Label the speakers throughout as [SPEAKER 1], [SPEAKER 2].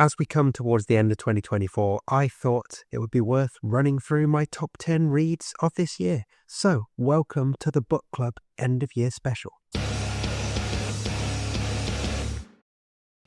[SPEAKER 1] As we come towards the end of 2024, I thought it would be worth running through my top 10 reads of this year. So, welcome to the Book Club End of Year Special.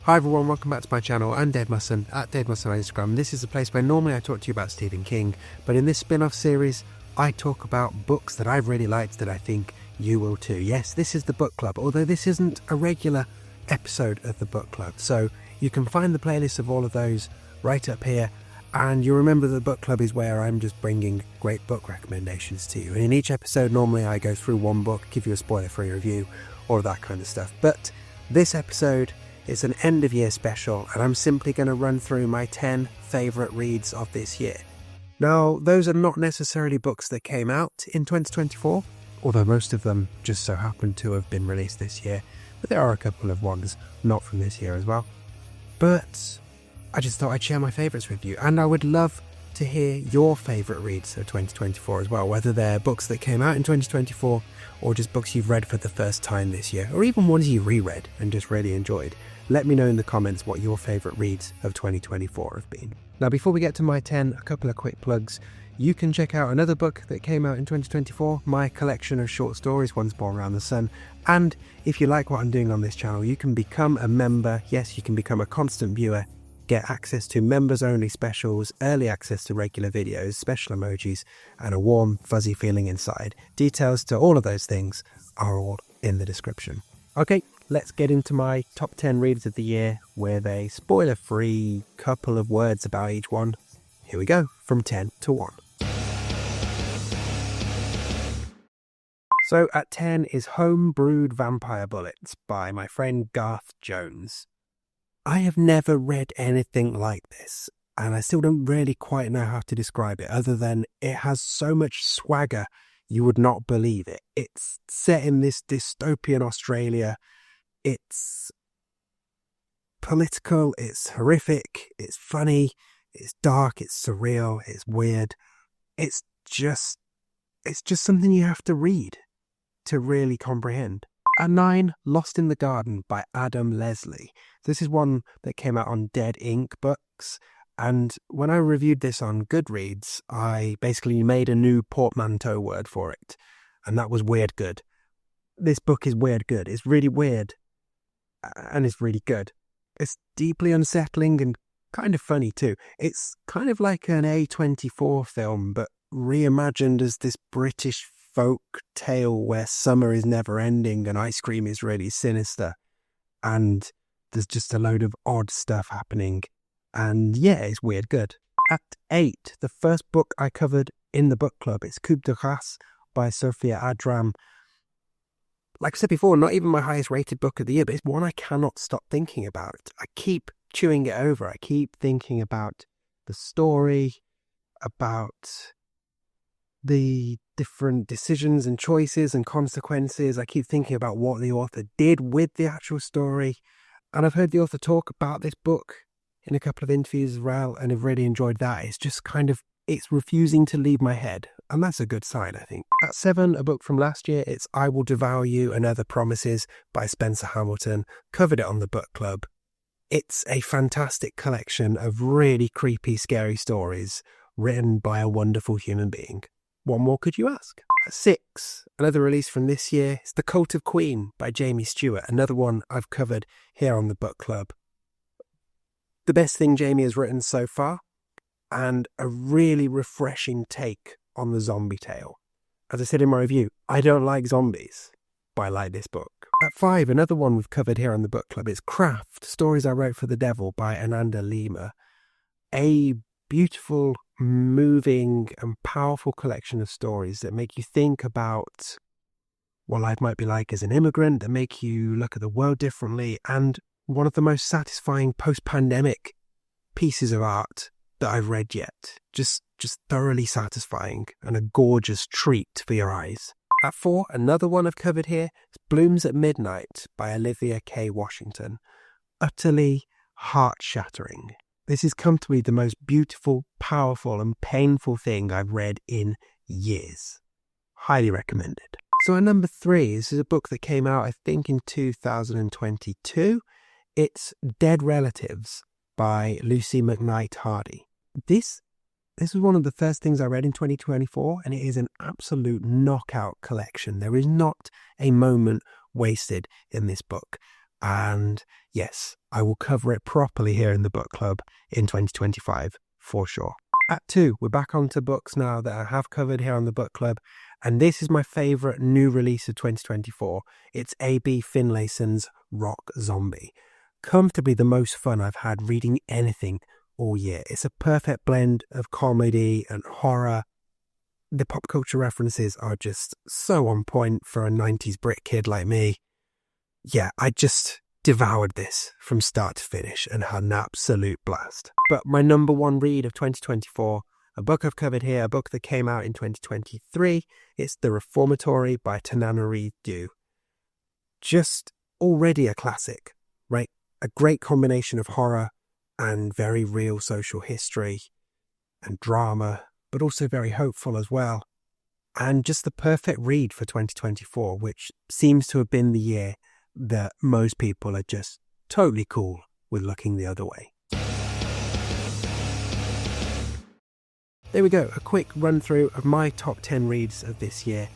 [SPEAKER 1] Hi everyone, welcome back to my channel. I'm Dave Musson, at Dave Musson on Instagram. This is a place where normally I talk to you about Stephen King, but in this spin-off series, I talk about books that I've really liked that I think you will too. Yes, this is the Book Club, although this isn't a regular episode of the Book Club. So you can find the playlist of all of those right up here, and you remember the Book Club is where I'm just bringing great book recommendations to you. And in each episode, normally I go through one book, give you a spoiler-free review, all of that kind of stuff. But this episode is an end-of-year special, and I'm simply going to run through my 10 favourite reads of this year. Now, those are not necessarily books that came out in 2024, although most of them just so happen to have been released this year, but there are a couple of ones not from this year as well. But I just thought I'd share my favourites with you, and I would love to hear your favourite reads of 2024 as well, whether they're books that came out in 2024 or just books you've read for the first time this year, or even ones you reread and just really enjoyed. Let me know in the comments what your favourite reads of 2024 have been. Now, before we get to my 10, a couple of quick plugs. You can check out another book that came out in 2024, my collection of short stories, Once More Around the Sun. And if you like what I'm doing on this channel, you can become a member. Yes, you can become a constant viewer, get access to members-only specials, early access to regular videos, special emojis, and a warm, fuzzy feeling inside. Details to all of those things are all in the description. Okay, let's get into my top 10 reads of the year with a spoiler-free couple of words about each one. Here we go, from 10 to 1. So at 10 is Homebrewed Vampire Bullets by my friend Garth Jones. I have never read anything like this, and I still don't really quite know how to describe it, other than it has so much swagger you would not believe it. It's set in this dystopian Australia. It's political, it's horrific, it's funny, it's dark, it's surreal, it's weird. It's just something you have to read to really comprehend. At 9, Lost in the Garden by Adam Leslie. This is one that came out on Dead Ink Books, and when I reviewed this on Goodreads, I basically made a new portmanteau word for it, and that was weird good. This book is weird good. It's really weird, and it's really good. It's deeply unsettling and kind of funny too. It's kind of like an A24 film, but reimagined as this British folk tale where summer is never ending and ice cream is really sinister, and there's just a load of odd stuff happening, and yeah, it's weird good. At 8, the first book I covered in the book club is Coup de Grace by Sophia Adram. Like I said before, not even my highest rated book of the year, but it's one I cannot stop thinking about. I keep chewing it over. I keep thinking about the story, about the different decisions and choices and consequences. I keep thinking about what the author did with the actual story. And I've heard the author talk about this book in a couple of interviews as well, and I've really enjoyed that. It's just it's refusing to leave my head. And that's a good sign, I think. At 7, a book from last year, it's I Will Devour You and Other Promises by Spencer Hamilton. Covered it on the book club. It's a fantastic collection of really creepy, scary stories written by a wonderful human being. What more could you ask? At 6, another release from this year, it's The Cult of Queen by Jamie Stewart, another one I've covered here on the book club. The best thing Jamie has written so far, and a really refreshing take on the zombie tale. As I said in my review, I don't like zombies, but I like this book. At 5, another one we've covered here on the book club is Craft, Stories I Wrote for the Devil by Ananda Lima. A beautiful, moving and powerful collection of stories that make you think about what life might be like as an immigrant, that make you look at the world differently, and one of the most satisfying post-pandemic pieces of art that I've read yet. Just thoroughly satisfying and a gorgeous treat for your eyes. At 4, another one I've covered here is Blooms at Midnight by Olivia K. Washington. Utterly heart-shattering. This has come to be the most beautiful, powerful and painful thing I've read in years. Highly recommended. So at number 3, this is a book that came out I think in 2022. It's Dead Relatives by Lucy McKnight Hardy. This was one of the first things I read in 2024, and it is an absolute knockout collection. There is not a moment wasted in this book. And yes, I will cover it properly here in the book club in 2025 for sure. At 2, we're back onto books now that I have covered here on the book club. And this is my favourite new release of 2024. It's A.B. Finlayson's Rock Zombie. Comfortably the most fun I've had reading anything all year. It's a perfect blend of comedy and horror. The pop culture references are just so on point for a 90s Brit kid like me. Yeah, I just devoured this from start to finish and had an absolute blast. But my number one read of 2024, a book I've covered here, a book that came out in 2023, it's The Reformatory by Tananarive Due. Just already a classic, right? A great combination of horror and very real social history and drama, but also very hopeful as well. And just the perfect read for 2024, which seems to have been the year that most people are just totally cool with looking the other way. There we go, a quick run through of my top 10 reads of this year.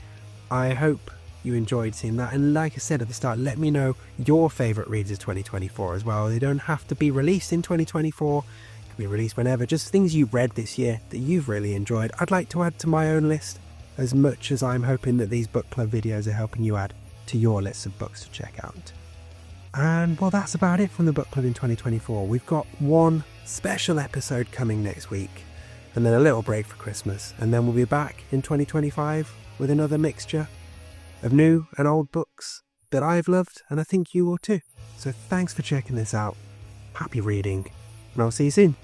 [SPEAKER 1] I hope you enjoyed seeing that, and like I said at the start, let me know your favourite reads of 2024 as well. They don't have to be released in 2024, they can be released whenever, just things you read this year that you've really enjoyed. I'd like to add to my own list, as much as I'm hoping that these book club videos are helping you add to your list of books to check out. And well, that's about it from the book club in 2024. We've got one special episode coming next week, and then a little break for Christmas, and then we'll be back in 2025 with another mixture of new and old books that I've loved, and I think you will too. So thanks for checking this out. Happy reading, and I'll see you soon.